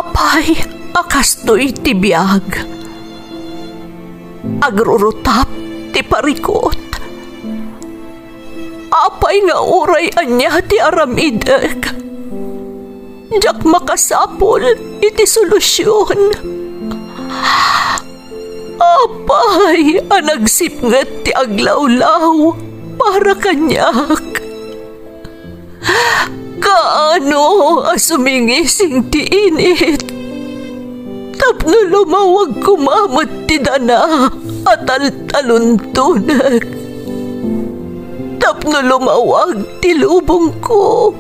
Apay, akastoy ti biyag. Agrurutap ti parikot. Apay nga uray anya ti aramidek. Jak makasapol iti solusyon. Apay, anagsipnget ti aglawlaw para kanyak. Kaano asumingising ti init. Tapno lumawag kumamot ti dana at taluntunak. Tapno lumawag ti lubong ko.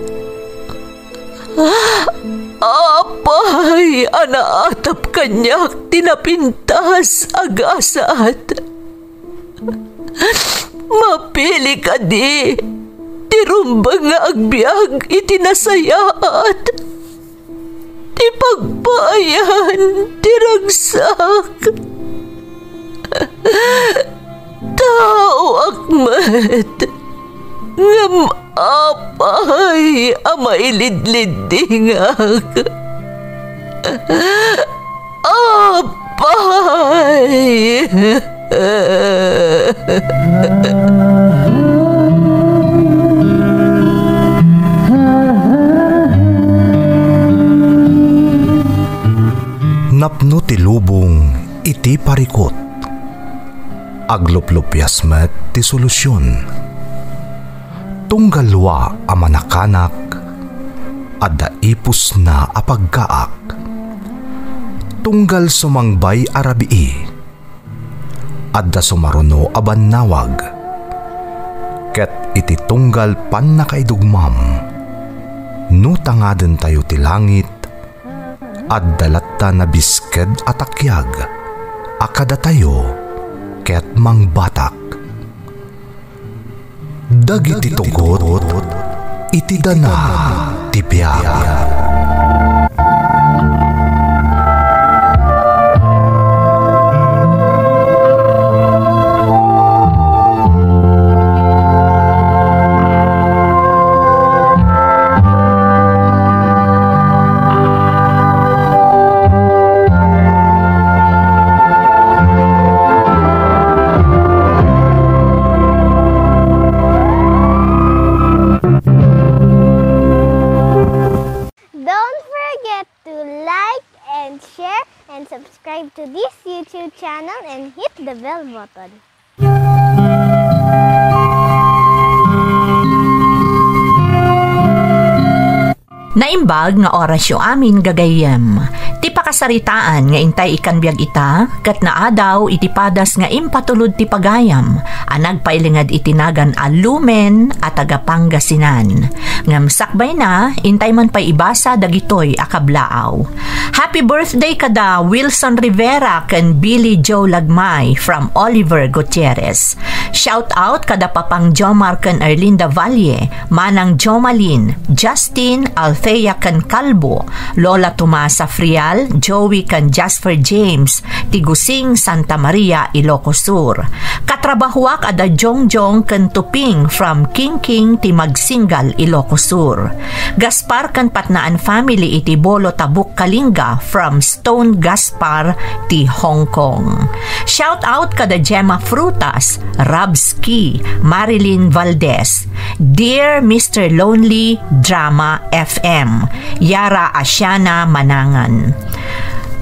Apay, anaatap kanyak tinapintas agasat. Mapili ka di, tirumbang nga agbyag itinasayaat. Ti pagbayan, tiragsak. Tao akmat, ngam apay, amailidlidingak. Apay. Napno ti lubong iti parikot. Agluplupyas met ti solusyon. Tunggalwa a manakanak adda ipus na apagkaak. Tunggal sumangbay arabii adda sumaruno a bannawag. Ket iti tunggal pan nakaidugmam no tangaden tayo ti langit adda latta na bisked atakyag akada tayo ket mangbatak. Dagiti tugot iti dana ti biag. Subscribe to this YouTube channel and hit the bell button. Naimbag nga orasyo amin gagayem. Ti pakasaritaan nga intay ikan biag ita, kat naadaw iti padas nga impatulod ti pagayam, anag pailingad itinagan alumen at agapangasinan. Ngam sakbay na, intay man pa'y ibasa dagitoy akablaaw. Happy birthday kada Wilson Rivera ken Billy Joe Lagmay from Oliver Gutierrez. Shout out kada Papang Jomar ken Erlinda Valle, Manang Jomalin, Justin, Althea ken Calbo, Lola Tomasa Frial, Joey ken Jasper James, Tigusing Santa Maria, Ilocos Sur. Katrabahuak ada Jongjong ken Tuping from King Timagsingal, Ilocos Sur. Gaspar ken Patnaan family iti Bolo Tabuk Kalinga from Stone Gaspar ti Hong Kong. Shout out kada Gemma Frutas, Rabski, Marilyn Valdez, Dear Mr. Lonely Drama FM, Yara Asiana Manangan.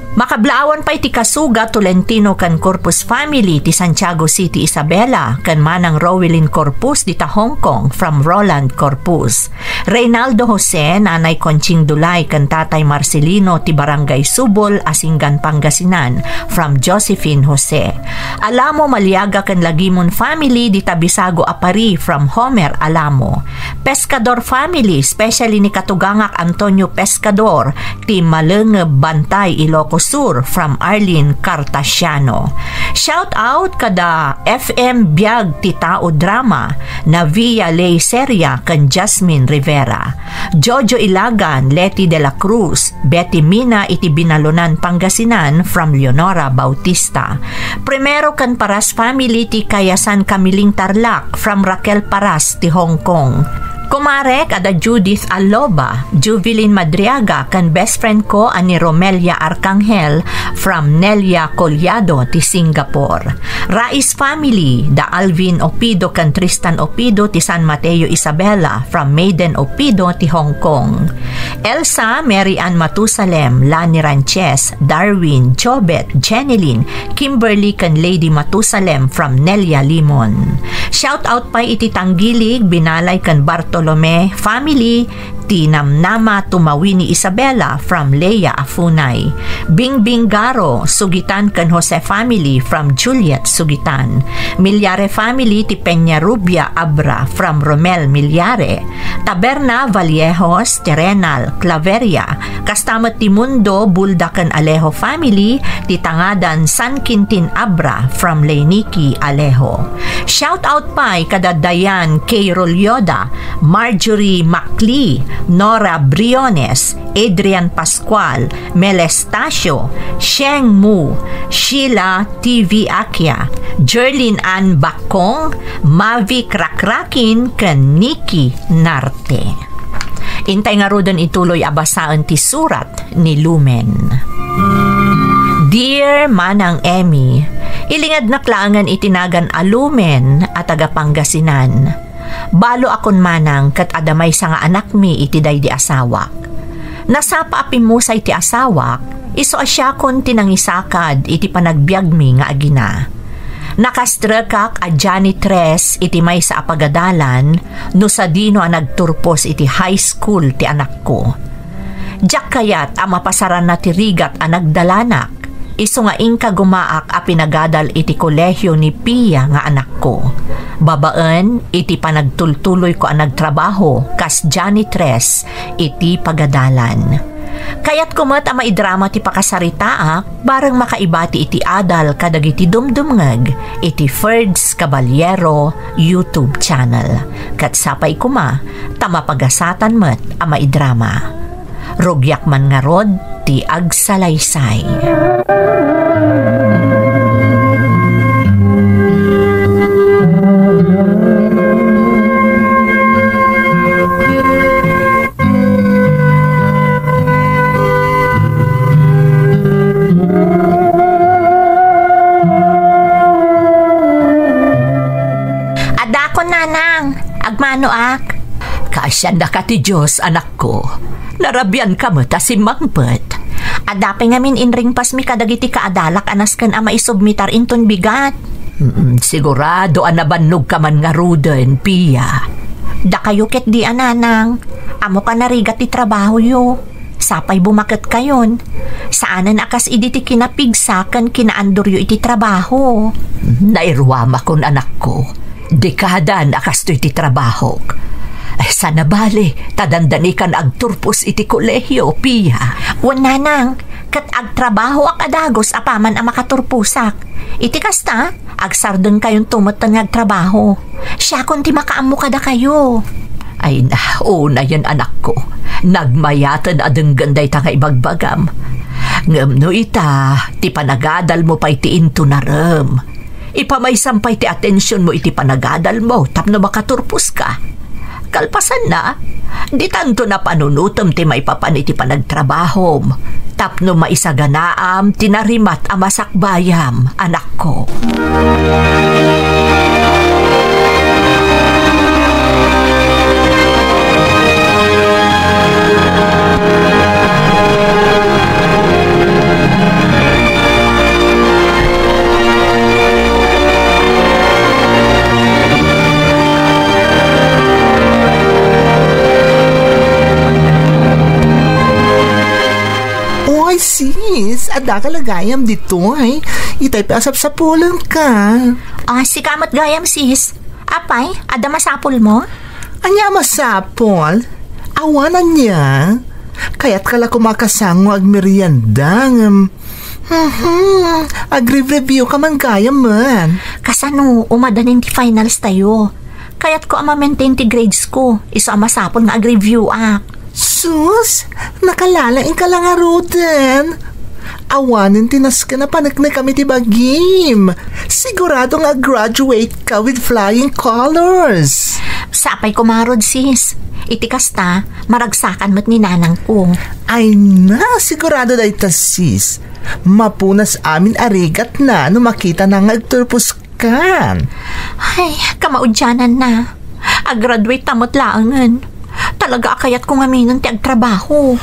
Makablaawan pa iti kasuga Tolentino kan Corpus family ti Santiago City, Isabela kan Manang Rowelyn Corpus di ta Hong Kong from Roland Corpus. Reynaldo Jose, Nanay Conching Dulay kan Tatay Marcelino ti Barangay Subol, Asinggan, Pangasinan from Josephine Jose. Alamo Maliaga kan Lagimon family di Tabisago Apari from Homer Alamo. Pescador family, especially ni Katugangak Antonio Pescador ti Malenge Bantay, Ilocos Sur from Arlene Cartasiano. Shout out kada FM Biag ti Tao Drama na Via Ley Seria kan Jasmine Rivera. Jojo Ilagan, Leti de la Cruz, Betty Mina iti Binalonan, Pangasinan from Leonora Bautista. Primero kan Paras family ti Kayasan Kamiling Tarlac from Raquel Paras ti Hong Kong. Kumarek ada Judith Aloba, Jubilin Madriaga, kan best friend ko ani Romelia Arcangel from Nelia Collado ti Singapore. Rais family, da Alvin Opido kan Tristan Opido ti San Mateo Isabela from Maiden Opido ti Hong Kong. Elsa, Mary Ann Matusalem, Lani Ranches, Darwin, Jobet, Jeneline, Kimberly kan Lady Matusalem from Nelia Limon. Shout out pa iti Tanggilig, Binalay kan Bartolome family, Tinamnama Tumawini Isabela from Leia Afunay. Bingbing Garo, Sugitan kan Jose family from Juliet Sugitan. Milyare family ti Peña Rubia Abra from Romel Milyare. Taberna Vallejos, Terrenal, Claveria. Kastamat ti Mundo, Buldakan Alejo family, ti Tangadan San Quintin Abra from Leniki Alejo. Shout out pa kada Dayan K. Rolyoda, Marjorie Macli, Nora Briones, Adrian Pascual, Melestacio, Sheng Mu, Sheila TV Akia, Jerlyn Ann Bakong, Mavi Krakrakin, kan Nikki Narte. Intay nga ro doon ituloy abasaan ti surat ni Lumen. Dear Manang Emmy, ilingad na klaangan itinagan alumen at Pangasinan. Balo akon manang kat adamay sa nga anak mi itiday di asawak. Nasapa apim mo sa iti asawak, iso asya kon tinangisakad iti panagbiag mi nga agina. Nakastrekak a janitress iti may sa apagadalan no sa dino a nagturpos iti high school ti anak ko. Diyak kayat a mapasaran na ti rigat a nagdalanak, iso nga ingka gumaak a pinagadal iti kolehyo ni Pia nga anak ko. Babaan iti panagtultuloy ko a nagtrabaho kas janitress iti pagadalan. Kayat kumat a maidrama ti pakasaritaak barang makaibati iti adal kadagiti dumdumngeg iti Ferds Caballero YouTube channel. Kat sapay kuma tamapagasatan met a maidrama. Rogyak man nga rod ti agsalaysay. Adako nanang, agmanoak. Kasyan na ka ti Diyos, anak ko. Narabyan ka mo ta si Mangpet. Adape ngamin inring pas mi kadagiti kaadalak anas kan ama isubmitar inton bigat. Sigurado anabannog ka man nga ruden, Pia. Da kayo ket di ananang. Amo ka narigat ti trabaho yo. Sapay bumaket kayon. Saanan akas iditi kinapigsakan kinaandor yo iti trabaho. Nairwama kon anak ko. Dekadan akas to iti trabaho. Sana bale, tadandani kan agturpos iti kolehyo, Pia. Nanang, kat agtrabaho ak adagos apaman ang makaturpusak. Iti kasta, agsardon kayong tumatan ng agtrabaho. Siya kung ti makaammo kada kayo. Ay na, una yan anak ko. Nagmayatan adeng ganday ta nga ibagbagam. Ngam no ita, ti panagadal mo pa iti into narem. Ipamay-sampay ti atensyon mo iti panagadal mo, tapno makaturpos ka. Kalpasan na, di tanto na panunutom ti maipapaniti panagtrabahom. Tapno maisaganaam, tinarimat amasakbayam, anak ko. Sis, ada ka lagayam dito ay. Itay pasap-sapulan ka. Si kamat gayam sis. Apay, ada masapol mo? Anya masapol? Awanan niya. Kaya't kala kumakasango ag merienda. Agri-review ka man gayam man. Kasano, umadanin ti finals tayo. Kaya't ko ama-maintain ti grades ko. Iso masapol nga ag-review ak. Sus, nakalalain ka lang nga roden. awanin tinas ka na panagna kami ti bagim. Sigurado nga graduate ka with flying colors. Sapay kumarod sis. Iti kasta, maragsakan mo't ni nanang ko. Ay na, sigurado dahi ta sis. Mapunas amin arigat na no makita na nga agturpos kan. Ay, kamaudyanan na. Graduate tamot laangan. Talaga akayat kong aminon ti agtrabaho.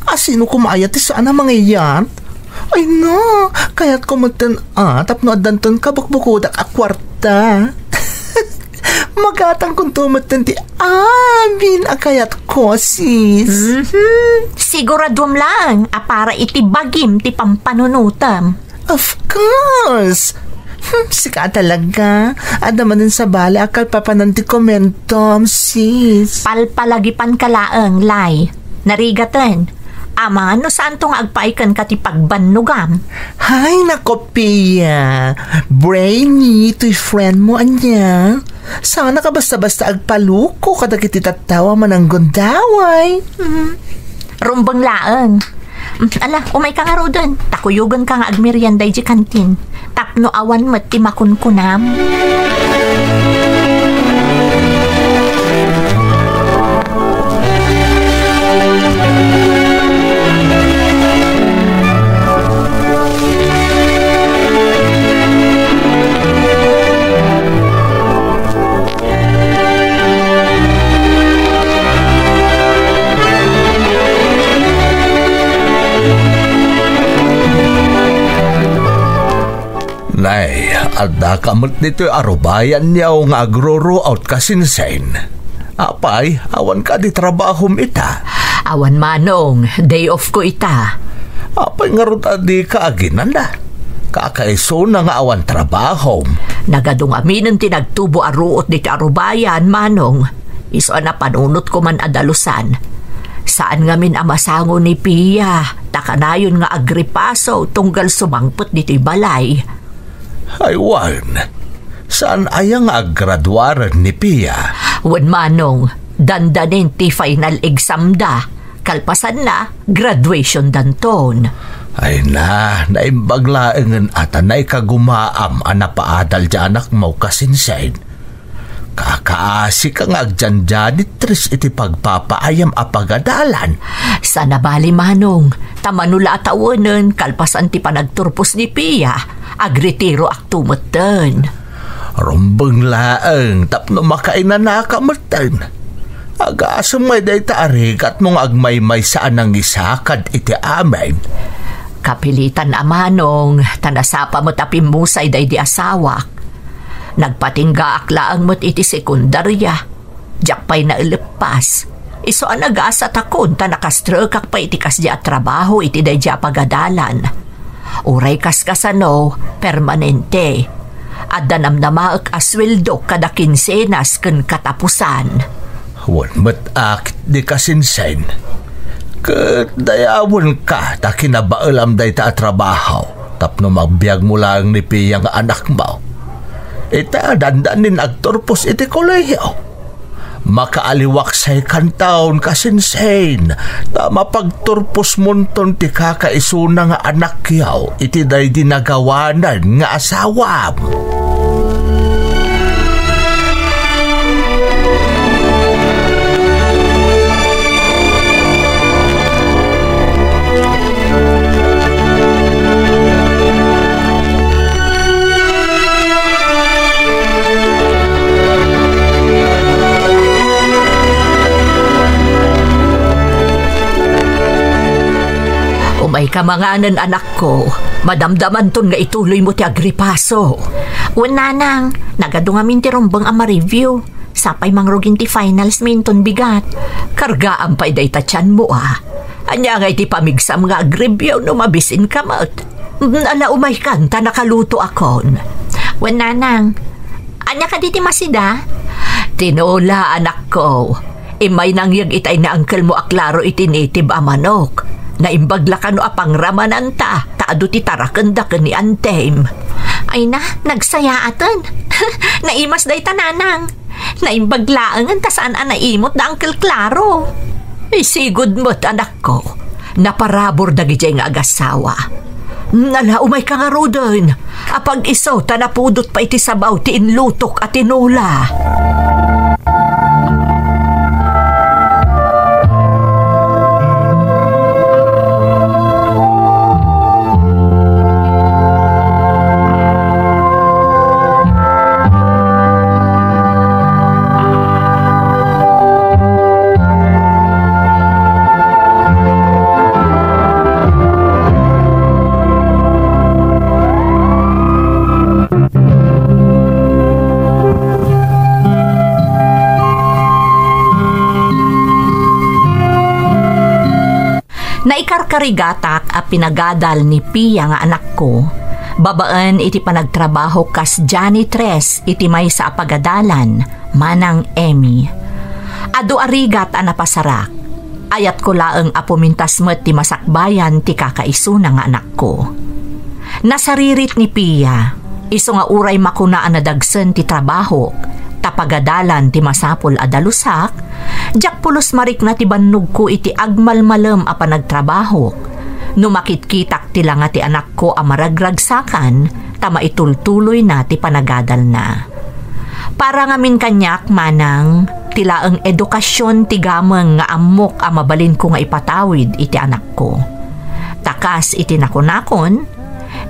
Asino kumayat ti saan ang mga iyan? Ay no, kaya't kumatan tapno adanton kabukbukudak a kwarta. Magatang kung tumatan ti amin akayat ko, sis. Siguradom lang, para iti bagim ti pampanunutam. Of course. Sika talaga. Adaman din sa bala akal papanan ti komentom, sis. Palpalagipan kalaang, lay. Narigatan. Ama, no saan tong agpaikan ka ti pagbanugam? Hay, nako, Pia. Brainy, to'y friend mo, anya. Sana ka basta-basta agpaluko kadag iti tatawa man ang gundaway. Rumbang laang. Ala, umay ka nga ro dun. Takuyugan ka nga agmerianday di kantin. Tapno awan mo't ti makunkunam. Nay, adda kamot dito'y arubayan niyaw nga agroro out kasinsen. Apay, awan ka di trabahom ita. Awan manong, day off ko ita. Apay nga ron adi kaaginan na. Kakaiso na nga awan trabahom. Nagadong aminan tinagtubo aruot dito arubayan, manong. Iso na panunot ko man adalusan. Saan nga min amasango ni Pia, takanayon nga agripaso tunggal sumangpot dito'y balay. Aywan, saan ayang aggraduaran ni Pia? Wan manong, dandanin ti final exam da. Kalpasan na, graduation danton. Ay na, naimbaglaengan atanay kagumaam anapaadal dyan anak mo kasinsain. Kakaasi kang agdyan-dyanit tris iti pagpapaayam apagadalan. Sana bali manong, tamanula atawanan kalpasan ti panagturpos ni Pia. Agretiro aktumatan. Rumbang laeng tapno makainan na kamatan. Agasang may day taarigat mong agmaymay saan ang isakad iti amin. Kapilitan amanong, tanasapa mo tapimmusay day di asawak. Nagpatingga aklaang mo't iti sekundarya. Jakpay na ilipas. Iso ang nag-asa takon ta nakastrukak pa iti kasya at trabaho iti day di apagadalan. Uray kaskasano, permanente. At danamnamaak asweldo kada kinsenas ken katapusan. Wan matakit di kasinsen. Kat dayawon ka ta kinabaalam day ta trabaho. Tapno magbiag mo lang ni Pia nga anak mo. Ita dandanin agturpos iti kolehiyo. Makaaliwak say kantaon kasinsen. Tama pagturpos monton ti kakaisuna nga anak yaw. Iti day dinagawanan nga asawam. Umay kamanganan anak ko, madamdaman ton nga ituloy mo ti agripaso. Unanang, nagadungamin ti rumbang ama review. Sapay mangrugin ti finals minton bigat. Kargaan pa'y day tatyan mo Anya nga iti pamigsam nga agribyaw no mabisin kamot. Ala umay kanta nakaluto akon. Unanang, anya ka diti masida? Tinola anak ko, imay nangyag itay na angkel mo aklaro iti native amanok. Naimbagla ka no apang ramanan taado ti tarakanda ka ni Anthem. Ay na, nagsaya atan. Naimas day tananang. Naimbaglaan ta saan naimot na Uncle Claro. Sigod mo't anak ko. Naparabor dagiti nga agasawa. Nala, umay ka nga rodan. Apag isaw, tanapudot pa iti sabaw, ti inlutok at tinula. Naikarkarigatak a pinagadal ni Pia nga anak ko. Babaan iti panagtrabaho kas janitress iti may sa apagadalan, manang Emmy. Adu arigat a napasarak. Ayat ko laeng apumintas met ti masakbayan ti kakaisuna nga anak ko. Nasaririt ni Pia, iso nga uray makunaan na dagsen ti trabaho, tapagadalan ti masapol a dalusak, jak pulos marik na ti bannog ko iti agmalmalem a panagtrabaho. Numakitkitak ti nga ti anak ko a maragragsakan, tama itultuloy na ti panagadal na. Para ngamin kanyak manang, tilaeng edukasyon ti gameng nga amok a mabalin ko nga ipatawid iti anak ko. Takas iti nakunakon,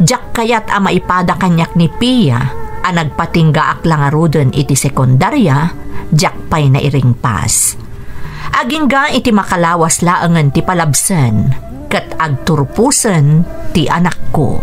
jak kayat a maipada kanyak ni Pia, a nagpatinggaak lang aruden iti sekundarya, jakpay na iringpas. Agingga iti makalawas laangan ti palabsen, kat agturpusen ti anak ko.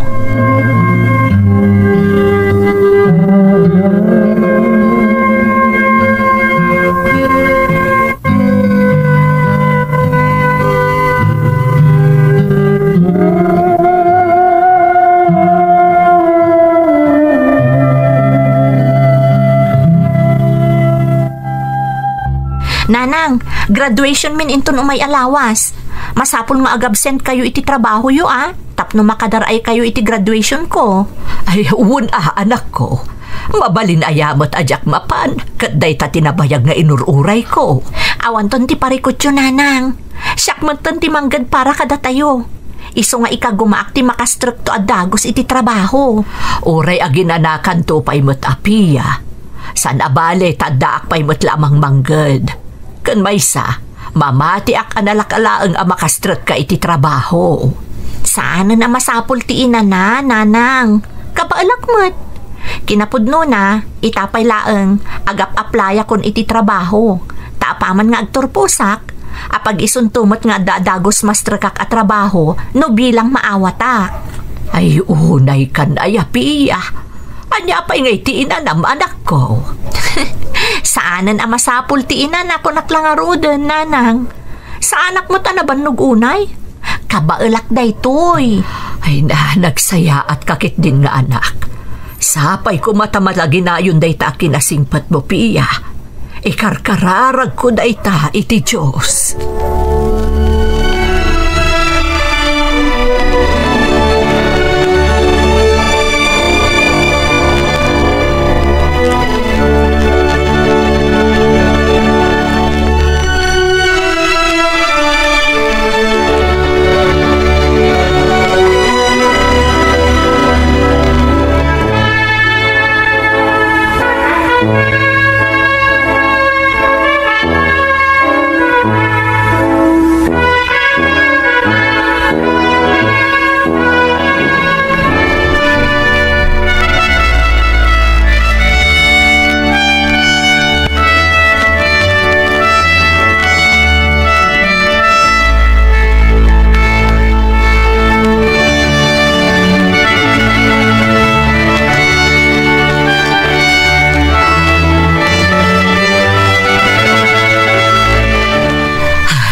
Nanang, graduation min inton umay alawas. Masapul nga agabsent kayo iti trabaho yo tapno makadaray kayo iti graduation ko. Ay, uwan anak ko. Mabalin ayamat ajak mapan, kat day ta tinabayag nga inururay ko. Awan ton ti parikot yo, nanang. Siyak man ton ti manggad para kada tayo. Iso nga ikagumaak ti makastrukto at dagos iti trabaho. Uray aginanakan to pa'y matapiya. San abale tadaak pa'y lamang manggad. Kan maysa, mamatiak analakalaang ang makastrut ka iti trabaho. Saan na masapul ti ina na, nanang? Kapaalakmat. Kinapudno na, itapay laeng, agap-aplaya kon iti trabaho. Taapaman nga agturpusak, apag isuntumot nga dadagos mastrakak at trabaho, no bilang maawatak. Ay, unay kan ayapiya. Anya pa'y ngay ti ina nam anak ko. Saanan ang masapul ti ina na kung naklangarodan, nanang? Sa anak mo tanaban unay? Kabaelak day toy. Ay na, nagsaya at kakit din nga anak. Sapay ko matamalagi na yun day ta kinasingpat mo, Pia. Ikarkararag ko day ta iti Diyos.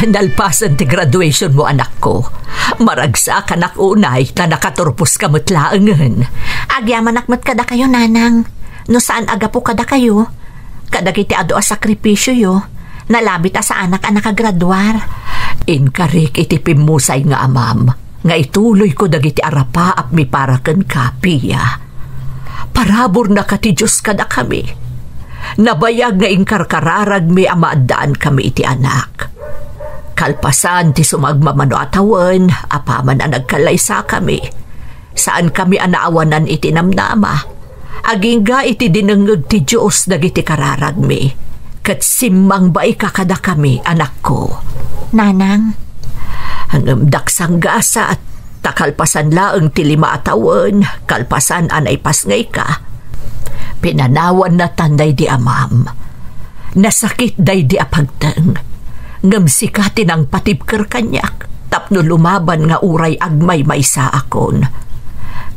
Nalpasan ti graduation mo, anak ko. Maragsak anak unay na nakaturpos ka matlaangan. Agyamanakmat kada kayo, nanang. No saan aga po kada kayo? Kadagiti ado a sakripisyo yo. Nalabit sa anak a nakagraduar. Inkarik iti pimusay nga amam. Nga ituloy ko dagiti arapa at mi paraken kapiya. Parabor na kati Diyos kada kami. Nabayag nga inkarkararag mi amaadaan kami iti anak. Kalpasan ti sumagmamano atawan, apaman ang nagkalaysa kami. Saan kami anaawanan iti namnama. Agingga iti dinengeg ti Diyos dagiti kararagmi. Kat simmang ba ikakada kami, anak ko. Nanang, Ang daksang gasa at takalpasan laeng ti 5 atawan, kalpasan anay pasngay ka. Pinanawan na tanday di amam. Nasakit day di apagteng. Ngamsikatin ang patibker kanyak, tapno lumaban nga uray agmay maysa akon.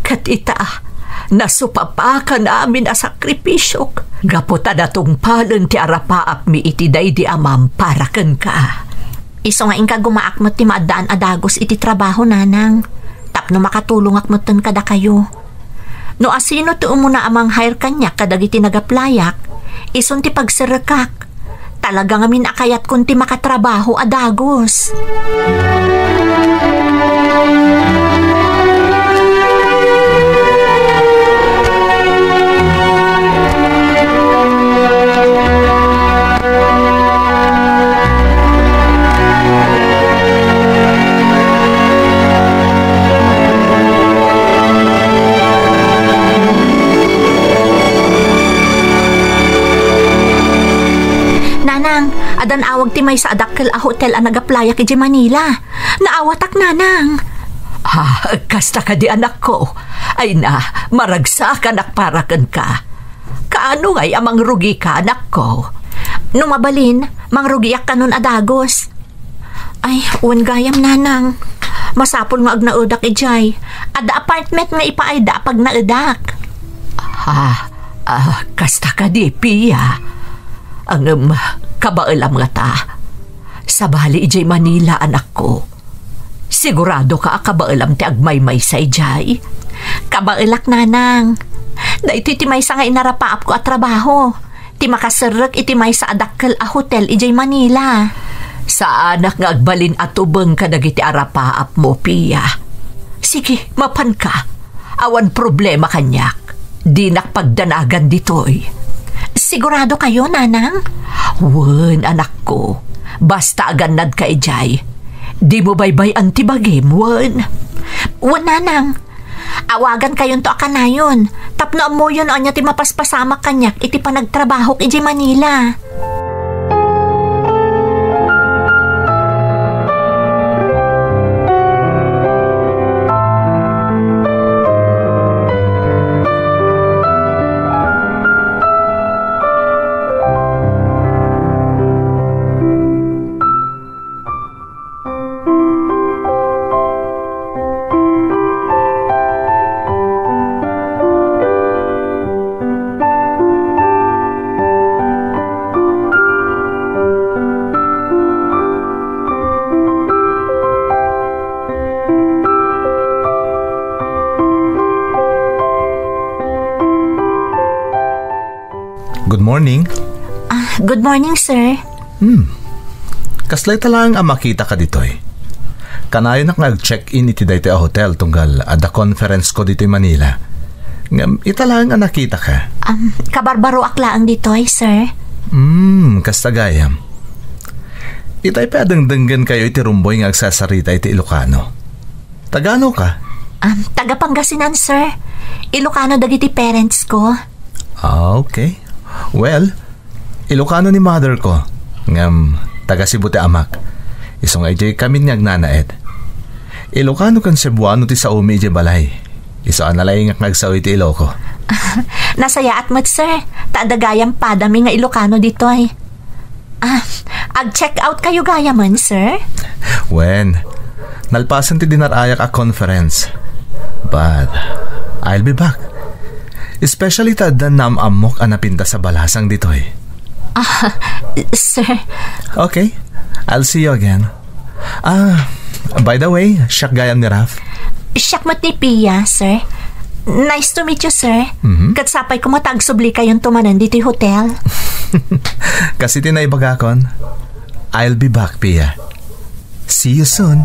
Kat ita, nasupapakan amin a sakripisyok. Gaputa datong palen ti arapaap mi iti day di amam para ken ka. iso nga inka gumaakmat ti maadaan adagos iti trabaho, nanang. Tapno makatulong akmatan kada kayo. No asino ti umuna amang hire kanyak kadagiti nagaplayak, ison ti pagsirekak. Talaga ngamin akayat kun ti makatrabaho adagos. Adan awag ti may sa adakkel a hotel a nagaplayak iti Manila. Naawatak, nanang. Kasta ka di anak ko. Ay na, maragsa ka nakparakan ka. Kaano ngay amang rugi ka, anak ko? Numabalin, mangrugiyak ka nun adagos. Ay, uwan gayam, nanang. Masapol nga ag naudak ijay. Ada apartment nga ipaayda pag naudak. Kasta ka di, Pia. Ang kabailam nga ta. Sa bali ijay Manila, anak ko. Sigurado ka kabailam ti agmay-may sa ijay? Kabailak, nanang. Daito iti may sa nga inarapaap ko at trabaho. Ti makasarek iti may sa adakkel a hotel ijay Manila. Sa anak nga agbalin at ubeng ka dagiti arapaap mo, Pia. Sige, mapan ka. Awan problema kanyak. Di nakpagdanagan ditoy. Sigurado kayo, nanang? Wen, anak ko. Basta aganad ka ijay. Di mo baybay antibagim, wen. Wen, nanang. Awagan kayon to akanayon. Tapno mo yun o niya ti mapaspasamak kanyak iti panagtrabahok ijay Manila. Good morning. Good morning, sir. Kaslay talang ang makita ka ditoy. Kanayon na nag-check-in iti daytoy a hotel tunggal ada conference ko ditoy Manila. Ngam italang ang nakita ka. Kabarbaro akla ang ditoy, sir. Kasta gayam. Itay pa dengdenggan kayo iti rumboy nga agsasarita iti Ilocano. Tagano ka? Taga Pangasinan, sir. Ilocano dagiti parents ko. Okay. Well, Ilocano ni mother ko. Ngam, taga Cebu ti amak. Isong ay jay kami niyag nanaed. Ilocano kan Cebuano ti sa umi jay balay. Iso analay nga nagsawi ti Iloco. Nasaya at mat, sir. Taadagayam padami nga Ilocano ditoy. Ag-check out kayo gayaman, sir? When? Nalpasan ti dinarayak a conference. But, I'll be back. Especially tada namamok anapinta sa balasang ditoy. Sir. Okay, I'll see you again. By the way, siyak gayam ni Raf. Siyak mat ni Pia, sir. Nice to meet you, sir. Katsapay ko matagsubli kayong tumanan dito'y hotel. Kasi tinaibagakon. I'll be back, Pia. See you soon.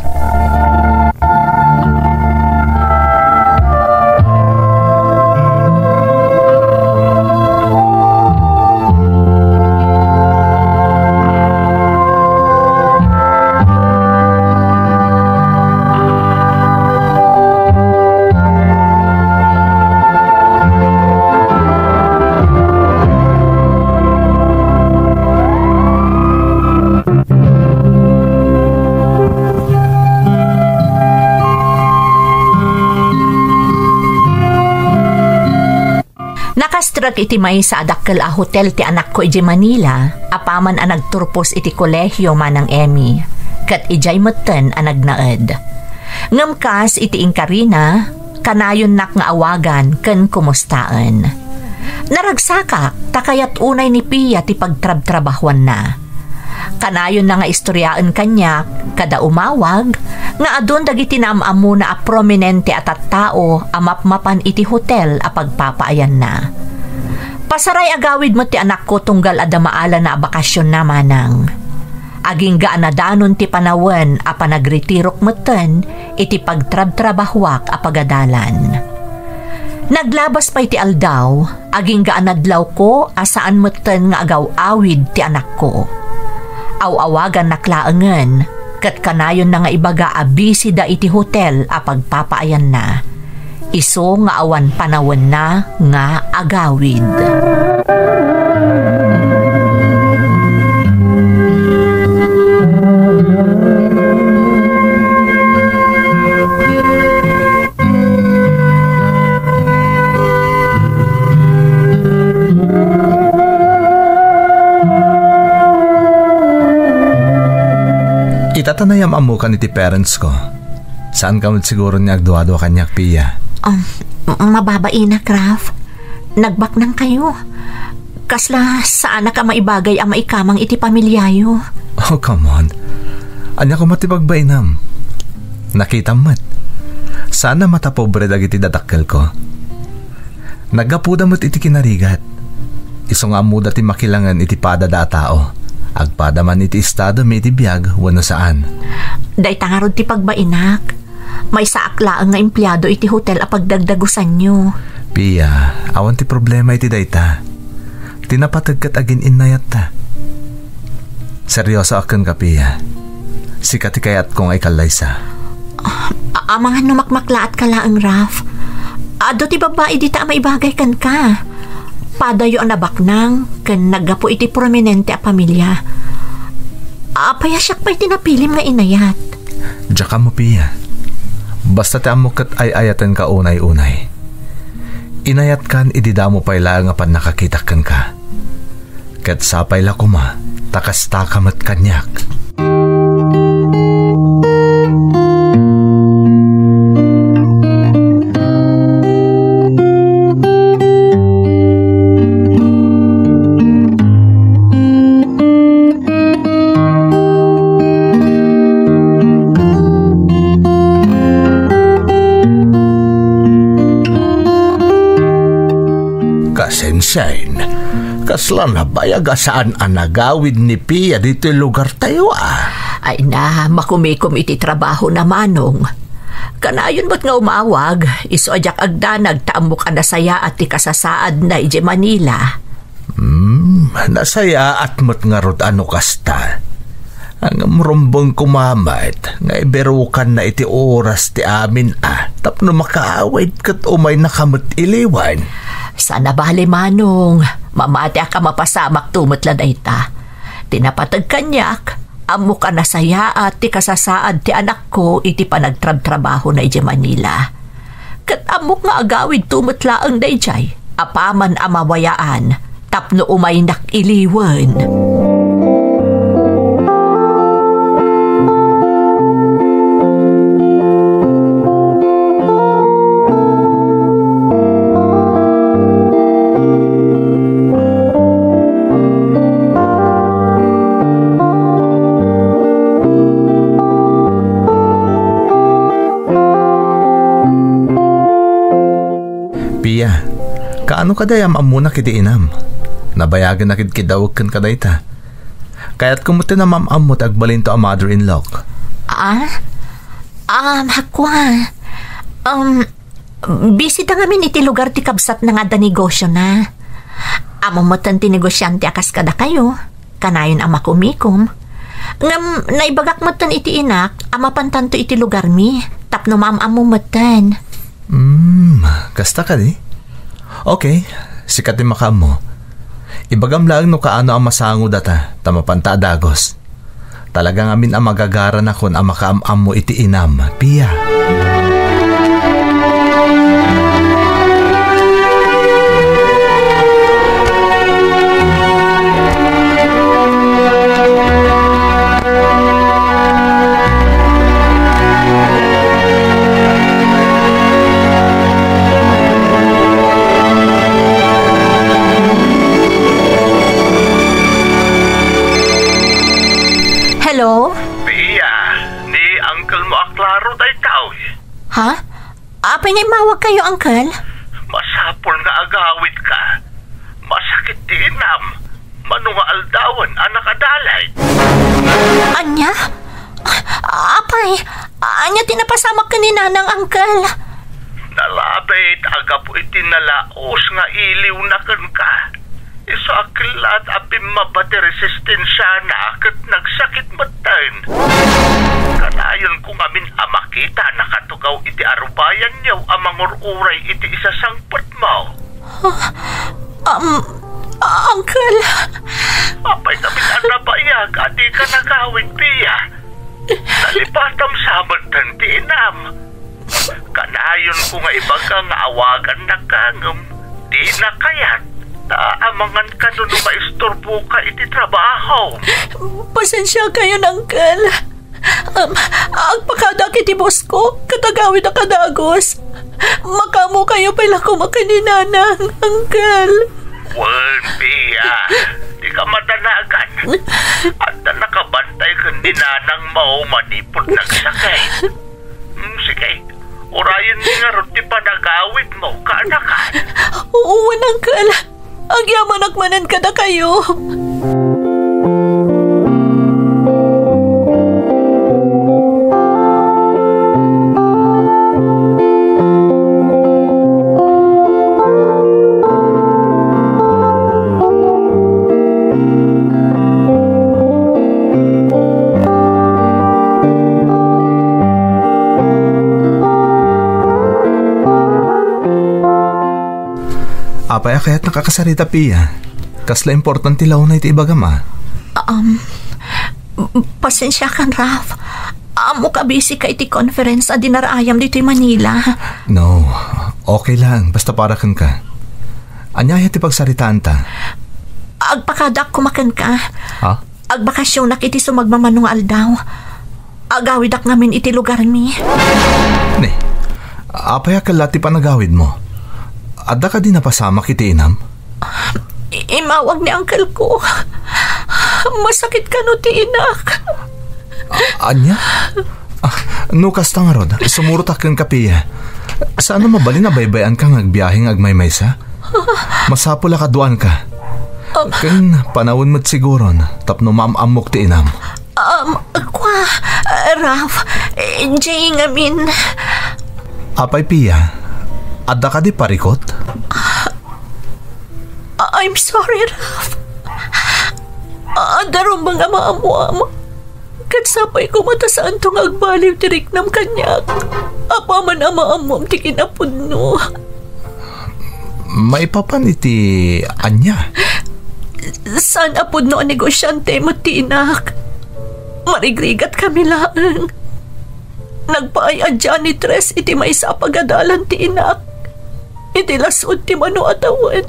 Last iti may sa adakkel a hotel ti anak ko iti Manila, apaman ang nagturpos iti kolehyo manang Emmy, kat ijay meten ang nagnaed. Ngamkas iti Inkarina, kanayon nak nga awagan ken kumustaan. Naragsakak, takayat unay ni Pia ti pagtrab-trabahuan na. Kanayon na nga istoryaan kanya, kada umawag, nga adun dagiti naamamu na a prominente at tao amapmapan iti hotel a pagpapaayan na. Pasaray agawid mo ti anak ko tunggal adamaala na bakasyon na manang. Aging gaan na danon ti panawen a panagretirok meten iti pagtrab-trabahwak a pagadalan. Naglabas pa iti aldaw, aging gaan nadlaw ko asaan meten nga agaw-awid ti anak ko. Aw-awagan naklaangen, kat kanayon na nga ibaga a busy da iti hotel a pagpapaayan na. Iso nga awan panawon na nga agawid. Itatanayam amo kan iti parents ko. Saan ka siguro niya agduado kanyak, Pia? Mababai na, Kraf. Nagbak nang kayo. Kasla saan na ka maibagay ang maikamang iti pamilyayo. Oh, come on. Anya ko matibagbainam. Nakita mat. Sana matapobre dagiti dadakkel ko. Nagapuda mo't iti kinarigat. Iso nga muda ti makilangan iti pada da tao. Agpada man iti estado may iti biyag wano saan. Day tangarod ti pagbainak. May saaklaan nga empleyado iti hotel a pagdagdagusan nyo. Pia, awan ti problema iti dayta. Tinapatagkat agin inayat ta. Seryoso akin ka, Pia. Sikat kayat kong ay kalaysa. Mga numakmaklaat ka laang, Raf. Ado ti babae di ta maibagay kan ka. Padayo ang nabaknang kan nagapo iti prominente a pamilya. Apayasyak pa'y tinapilim nga inayat. Diyan mo, Pia. Basta ti amukat ay ayatan ka unay-unay. Inayat kan ididamo pa'y lang nga pan nakakitakan ka. Kat sapay la kuma, takasta kamat kanyak. Sensei, kasla na bayag saan ang nagawid ni Pia dito lugar tayo Ay na, makumikom iti trabaho na manong. Kanayon ba't nga umawag, iso ajak agdanag taamok ang nasaya at ti kasasaad na ije Manila. Nasaya at mat nga rod ano kasta. Ang murumbong kumamat, nga iberukan na iti oras ti amin tapno makaawid kat umay nakamot iliwan. Sana bali manong, mamati ka mapasamak tumutla dayta. Tinapatag kanyak, amo ka nasaya at ti kasasaad ti anak ko iti panagtrab-trabaho na ije Manila. Kat amok nga agawid tumutla ang dayjay, apaman amawayaan, tapno umay nakiliwan. Pia, kaano kadayam amuna kiti inam? Nabayagan na kidawag kan kadayta. Kaya't kumuti na mamamot agbalin to a mother-in-law. Hakwa. Busy ta ngamin iti lugar ti kabsat na nga da negosyo na. Amumotan ti negosyante akas kada kayo. Kanayon ang makumikom. Ngam naibagak motan iti inak, amapantanto iti lugar mi. Tapno amumotan. Kasta ka di? Okay, sikatin makam mo. Ibagam lang no kaano ang masango data, tamapanta dagos. Talagang amin ang magagara na kun ang makaamam mo iti inam, Pia. uncle mo aklaro day tao. Ha? Apay nga mawag kayo, Uncle? Masapol nga agawid ka. Masakit di inam. Manunga aldawan anak adalay. Anya? Apay, anya tinapasamak ka ni nanang, Uncle? Nalabit aga po itinalaos nga iliw na kan ka. Iso akilat apim mabati resistensya na kat nagsakit matayin. Kanayon kung amin amakita nakatugaw iti arubayan niyaw amang ururay iti isa sangpat mo. Uncle? Apay namin anabayag adi ka nagawin piya. Nalipatam sabad ng tinam. Kanayon ko nga ibaga nga awagan na kangam, di na kayat. Amangan ka doon na maistorbo ka iti trabaho. Pasensya kayo, Uncle. Agpakadak iti boss ko, katagawin na kadagos. Makamo kayo pala kumakaninanang, Uncle. Wan, Pia. Di ka matanagan. At na nakabantay ka ni nanang mao manipod nagsakay. Sige, orayan ni nga ron ti panagawid mo, kaanakan. Oo, Uncle. Agyaman akmanan ka na kayo. Apay kaya't nakakasarita, Pia. Kasla importante law na iti ibagama. Pasensya kan, Raf. Amo ka busy ka iti conference a dinarayam dito in Manila. No, okay lang. Basta para kan ka. Anyaya ti pagsaritaan ta. Agpakadak kumakan ka. Ha? Agbakasyon nak iti sumagmamanong aldaw. Agawidak ngamin iti lugar mi. Ne, apay akalati pa nagawid mo. Adda ka din napasama kiti inam? Imawag ni uncle ko. Masakit ka no ti inak. Anya? Nukas ta nga rod. Sumurot akin ka, Pia. Saan mabali na baybayan kang agbiyahe agmaymaysa? Masapula ka duan ka. Kan panawon mo't siguron. Tapno maamamok ti inam. Raf, Jay ngamin. Apay, Pia. Adda ka di parikot? I'm sorry, Raf. Daron bang ama-amo-ama. Katsapay ko matasaan tong agbaliw tirik ng kanyak. Apa man ama-amom ti kinapudno. Maipapan iti anya? Saan apudno ang negosyante mo tinak? Marigrigat kami lang. Nagpaayad dyan ni Tres iti may sa pagadalan ti inak. Iti lasod ti mano atawan.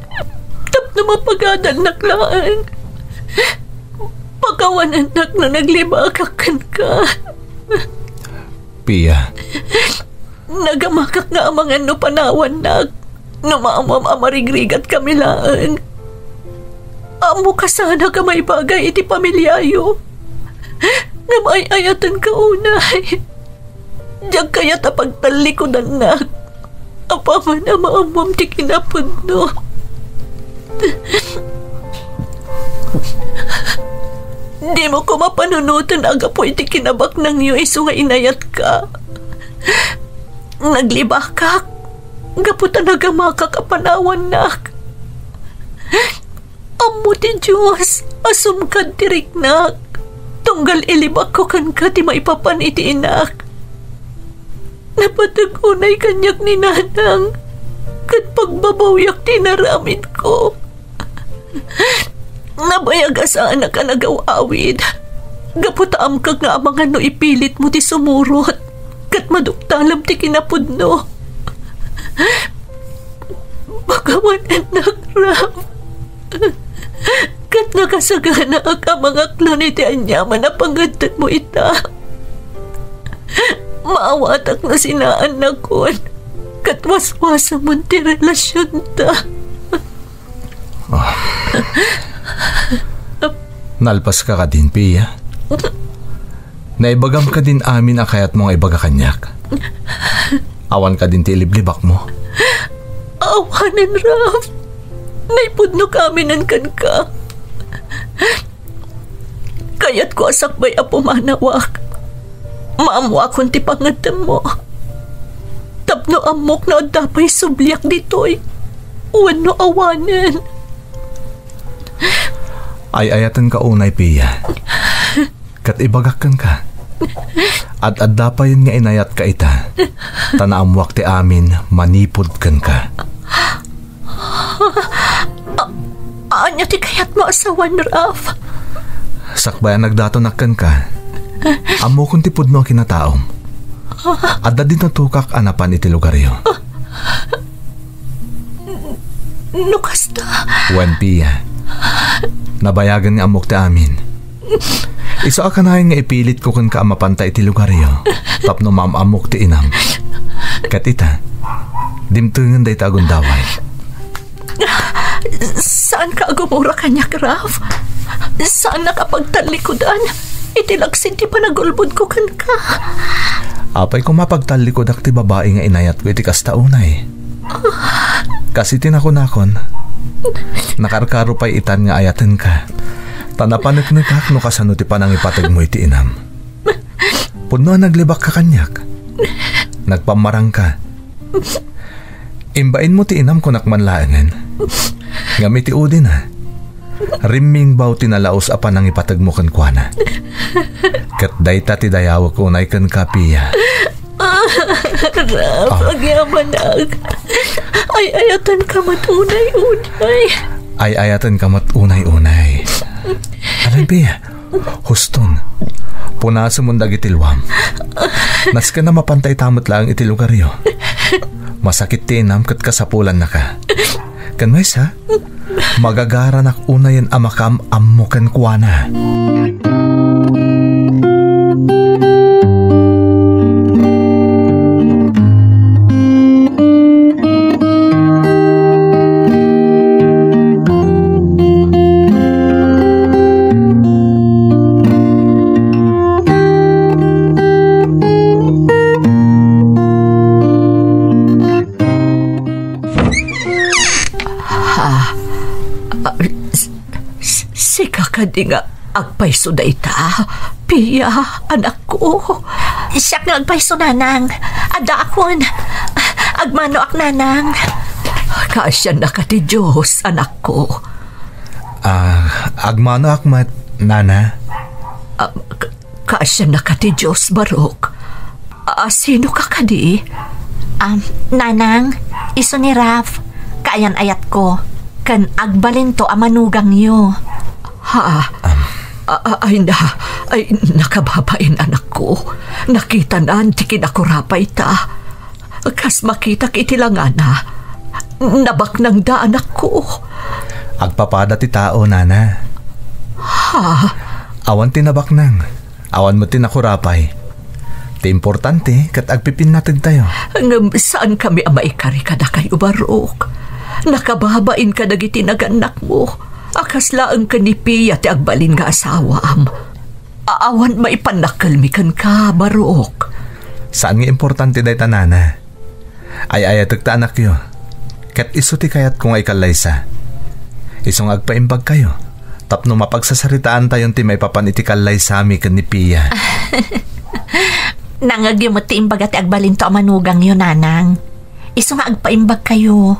Tap na mapagadan naklaan. Pagkawanan nak na naglibakakan ka. Pia. Nagamakak nga amangan no panawan nak. No maamam amarigrigat kami laan. Amo ka sana ka may bagay iti pamilyayo. Nga may ayatan ka unay. Diyan kaya tapagtalikodan na. Apa man na maamam ti kinapudno. Di mo ko mapanunutan aga po iti kinabak ng iyo iso nga inayat ka. Naglibakak. Gaputa nagamakak apanawan nak. Amo ti Diyos. Asumkad tirik nak. Tunggal ilibak ko kan ka ti maipapan iti inak. Napatagunay kanyak ni nanang. Kat pagbabawyak tinaramid ko. Nabayag asaan na ka nagawawid. Gaputaam ka nga amangan no ipilit mo ti sumurot. Kat maduktalam ti kinapudno. Bagawan anak Ram. Kat nakasagana ka mga klon iti anyaman na pangantan mo ita. Maawatak na sinaan na kon. Kat waswasa mo ti relasyon ta. Nalpas ka din, Pia. Naibagam ka din amin akayat mo nga ibaga kanyak. Awan ka din ti liblibak mo. Awanan, Raf. Naipudno kami ng kanka. Kaya't ko asakbay apo manawak. Maamu akong ti pangatam mo. Tapno amok na dapay subliak ditoy. Wano awanan. Ay ayatan ka unay, Pia. Kat ibagakan ka. At dapayon nga inayat ka ita. Tanaamwak ti amin, manipod kan ka. Anya ti kayat mo asawan, Raf? Sakbayan nagdatonakan ka. Amo kung tipod mo kinataom. At din natukak anapan iti lugaryo. Nukasta. Wan, Pia. Nabayagan nga amok ti amin. Iso akanahin nga ipilit ko kan ka amapantay iti lugaryo. Tapno mamamok ti inam. Katita, dimtungan day tagon daway. Saan ka agumura kanyak, Raf? Saan nakapagtalikodan? Itilaksin ti panagulbod ko kan ka. Apay ko mapagtalikod ak ti babae nga inayat ko iti kastaunay. Kasi tinakon-akon. Nakarkaro pa'y itan nga ayatan ka. Tanapanagnagak no kasano ti panang ipatag mo iti inam. Puno naglibak ka kanyak. Nagpamarang ka. Imbain mo ti inam ko nakmanlaangan. Ngamit ti udin ha. Riming baw tinalaos apan ang ipatag mo kan kuana. Kat dayta ti dayawag ko unay kan kapiya. Raf, agyamanag. Ay ayatan ka matunay-unay. Ay ayatan ka matunay-unay. Alam, Pia, huston. Punaso mong dagitilwam. Nas ka na mapantay tamot lang iti lugaryo. Masakit tinam kat kasapulan na ka. Kanwes ha? Magagaran ak unayan amakam amukan kuana. Kadi nga agpayso da ita. Pia, anak ko. Siyak nga agpayso, nanang. Ada akon. Agmano ak, nanang. Kasya na ka ti Diyos, anak ko. Agmano akmat, nana. Kasya na ka ti Diyos, Barok. Sino ka kadi? Nanang, iso ni Raf. Kaayan ayat ko. Kan agbalin to amanugang yo. Ay nakababain, anak ko. Nakita na ti kinakurapay ta. Kas makita kiti lang, ana. Nabak ng da, anak ko. Agpapada ti tao, nana. Awan tinabak nang. Awan mo tinakurapay. Ti importante kat agpipinatag tayo. Saan kami amaikari ka na kayo, Barok? Nakababain ka na gitinagannak mo. Akaslaan ka ni Pia ti agbalin nga asawam. Aawan maipanakkalmikan ka, Barok. Saan nga importante day tanana? Ay tagta anak yo. Kat iso ti kayat kung ay kalaysa. Isong agpaimbag kayo. Tapno mapagsasaritaan tayon ti may papan iti kalaysa mi kan ni Pia. Nangagyo mo ti imbag at agbalin to amanugang yo, nanang. Iso nga agpaimbag kayo.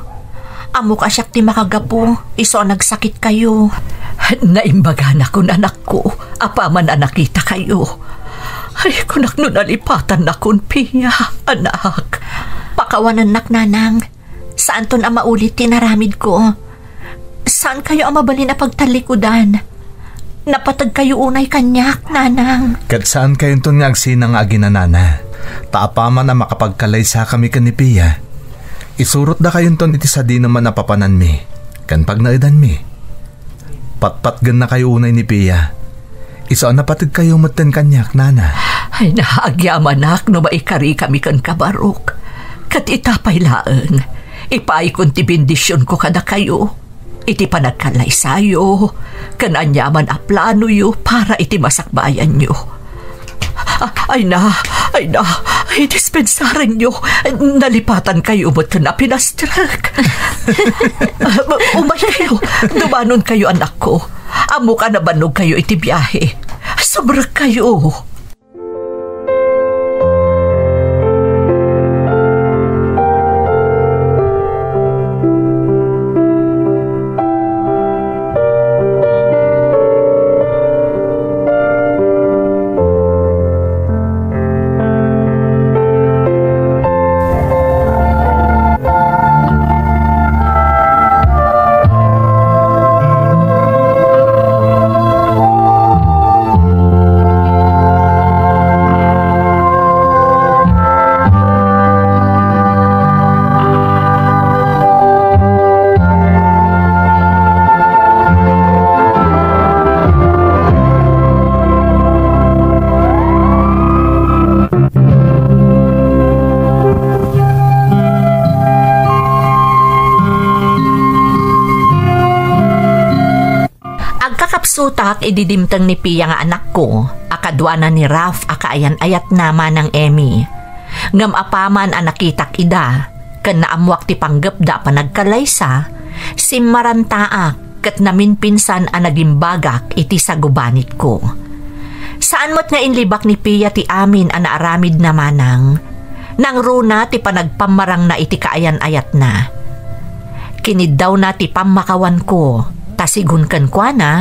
Amo ka siyak ti makagapo, iso nagsakit kayo. Naimbagan ako, anak ko. Apaman na nakita kayo. Ay, kunak no nalipatan na kun, Pia, anak. Pakawanan nak, nanang. Saan to na maulit tinaramid ko? Saan kayo ang mabalin na pagtalikudan? Napatag kayo unay kanyak, nanang. Kat saan kayo to nga agsinang aginanana? Taapaman na makapagkalaysa kami kan ni Pia. Isurot da kayon ton iti sa di naman napapanan mi. Kan pag naidan mi. Patpatgan na kayo unay ni Pia. Iso napatid kayo matan kanyak, nana. Ay, naagyaman nak no maikari kami kan kabarok. Kat itapay laeng. Ipay kun ti bendisyon ko kada kayo. Iti panagkalay sayo. Kananyaman a plano yo para iti masakbayan nyo. Ay na, dispensaran nyo. Nalipatan kayo mo't na pinastrak. Umay kayo, dumanon kayo anak ko. Amo ka na banog kayo iti biyahe. Sobra kayo. Sutak ididimtang ni Pia nga anak ko, akadwana ni Raf akaayan ayat nama ng Emmy. Ngam apaman anakitak ida, kan naamwak ti panggap da panagkalaysa, simmarantaak kat namin pinsan anagimbagak iti sa gubanit ko. Saan mo't nga inlibak ni Pia ti amin anaaramid na manang, nang runa ti panagpamarang na iti kaayan ayat na. Kinid daw na ti pamakawan ko, tasigun kan kwa na,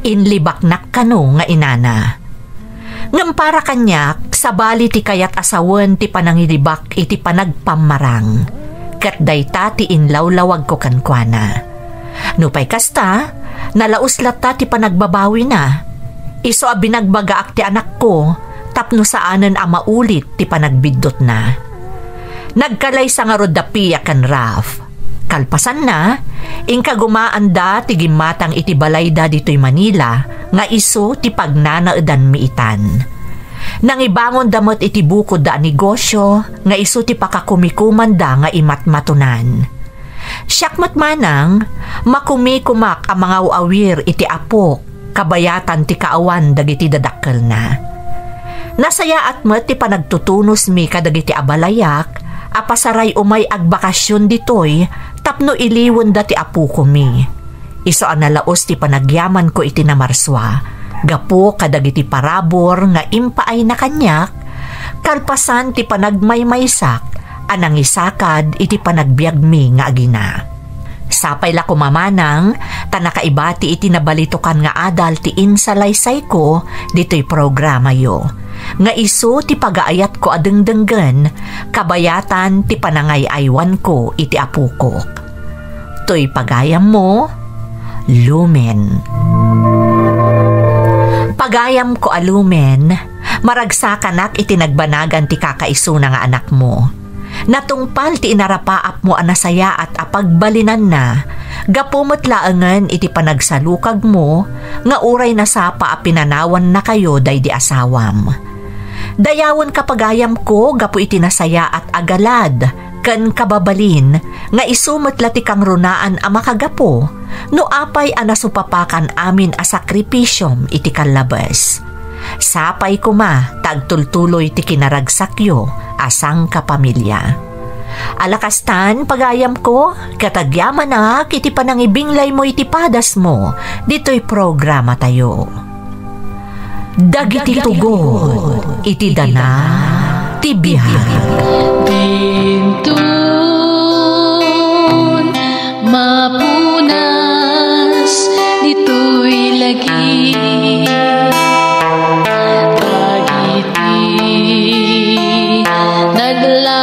inlibak nak kano nga inana. Ngam para kanyak, sabali ti kayat asawan ti panangilibak iti panagpamarang. Kat dayta ti inlawlawag ko kankwana. Nupay kasta, nalauslat ta ti panagbabawi na. Iso a binagbagaak ti anak ko, tapno saanan a maulit ti panagbidot na. Nagkalay sa nga rodapiya kan Raf. Kalpasan na, ingka gumaanda ti gimatang iti balayda dito'y Manila, nga iso ti pagnanaedan miitan. Nang ibangon damot iti bukod da negosyo, nga iso ti pakakumikuman da nga imatmatunan. Siyakmat manang, makumikumak ang mga uawir iti apok, kabayatan ti kaawan dagiti dadakkel na. Nasaya at met ti panagtutunos mi kadagiti abalayak, apasaray umay agbakasyon ditoy, tapno iliwan dati apu ko mi. Iso ang nalaos ti panagyaman ko iti namarswa, gapo kadagiti parabor nga impaay na kanyak, kalpasan ti panagmaymaysak, anang isakad iti panagbiag mi nga agina. Sapay la kumamanang, tanakaibati iti nabalitukan nga adal ti insalaysay ko, dito'y programa yo. Nga iso ti pagaayat ko adengdenggen, kabayatan ti panangayaywan ko iti apukok. To'y pagayam mo, Lumen. Pagayam ko alumen, maragsakan iti nagbanagan ti kakaiso na nga anak mo. Natungpal ti inarapaap mo anasaya at apagbalinan na, gapumot laangan iti panagsalukag mo, nga uray na sapa a pinanawan na kayo day di asawam. Dayawan kapagayam ko, gapu iti nasaya at agalad, kan kababalin, nga isumatla ti kang runaan a makagapo, no apay anasupapakan amin a sakripisyom iti kalabas. Sapay kuma, tagtultuloy ti kinaragsakyo, asang kapamilya. Alakastan, pagayam ko, katagyaman na, iti panangibinglay mo iti padas mo, dito'y programa tayo. Dagiti tugod, iti dana, tibihag. Bintun, mapunas, dito'y lagi. Dagiti nagla